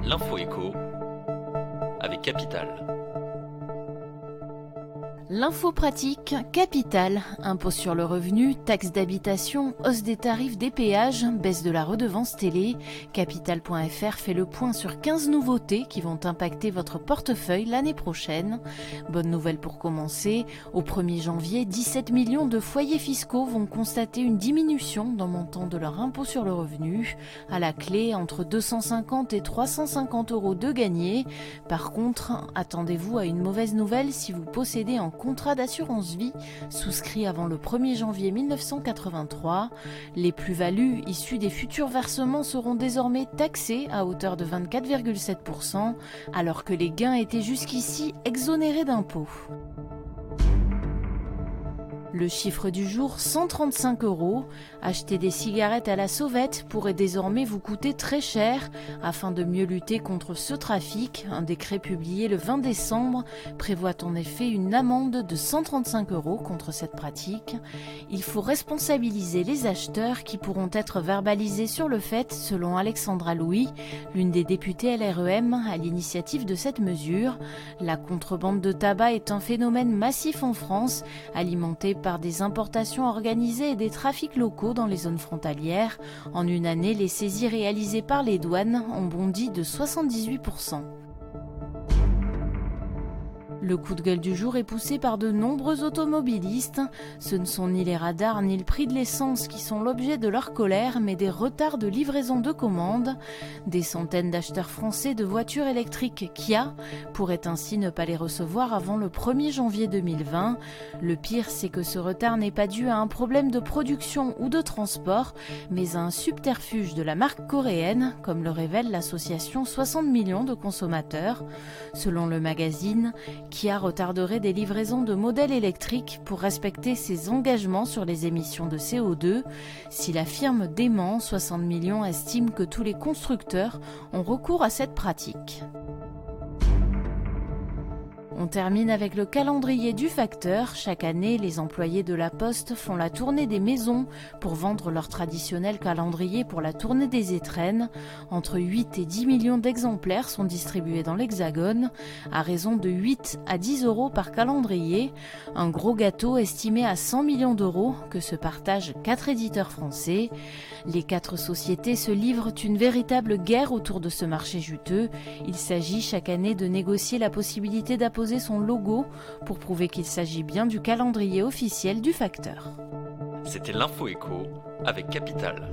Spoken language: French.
L'info écho avec Capital. L'info pratique, Capital, impôt sur le revenu, taxe d'habitation, hausse des tarifs des péages, baisse de la redevance télé. Capital.fr fait le point sur 15 nouveautés qui vont impacter votre portefeuille l'année prochaine. Bonne nouvelle pour commencer, au 1er janvier, 17 millions de foyers fiscaux vont constater une diminution dans le montant de leur impôt sur le revenu. À la clé, entre 250 et 350 euros de gagnés. Par contre, attendez-vous à une mauvaise nouvelle si vous possédez un contrat d'assurance vie souscrit avant le 1er janvier 1983. Les plus-values issues des futurs versements seront désormais taxées à hauteur de 24,7%, alors que les gains étaient jusqu'ici exonérés d'impôts. Le chiffre du jour, 135 euros. Acheter des cigarettes à la sauvette pourrait désormais vous coûter très cher. Afin de mieux lutter contre ce trafic, un décret publié le 20 décembre prévoit en effet une amende de 135 euros contre cette pratique. Il faut responsabiliser les acheteurs qui pourront être verbalisés sur le fait, selon Alexandra Louis, l'une des députées LREM à l'initiative de cette mesure. La contrebande de tabac est un phénomène massif en France, alimenté par des importations organisées et des trafics locaux dans les zones frontalières. En une année, les saisies réalisées par les douanes ont bondi de 78%. Le coup de gueule du jour est poussé par de nombreux automobilistes. Ce ne sont ni les radars ni le prix de l'essence qui sont l'objet de leur colère, mais des retards de livraison de commandes. Des centaines d'acheteurs français de voitures électriques Kia pourraient ainsi ne pas les recevoir avant le 1er janvier 2020. Le pire, c'est que ce retard n'est pas dû à un problème de production ou de transport, mais à un subterfuge de la marque coréenne, comme le révèle l'association 60 millions de consommateurs. Selon le magazine, Kia retarderait des livraisons de modèles électriques pour respecter ses engagements sur les émissions de CO2. Si la firme dément, 60 millions estime que tous les constructeurs ont recours à cette pratique. On termine avec le calendrier du facteur. Chaque année, les employés de la Poste font la tournée des maisons pour vendre leur traditionnel calendrier pour la tournée des étrennes. Entre 8 et 10 millions d'exemplaires sont distribués dans l'Hexagone, à raison de 8 à 10 euros par calendrier. Un gros gâteau estimé à 100 millions d'euros que se partagent 4 éditeurs français. Les 4 sociétés se livrent une véritable guerre autour de ce marché juteux. Il s'agit chaque année de négocier la possibilité d'apposer son logo pour prouver qu'il s'agit bien du calendrier officiel du facteur. C'était l'info écho avec Capital.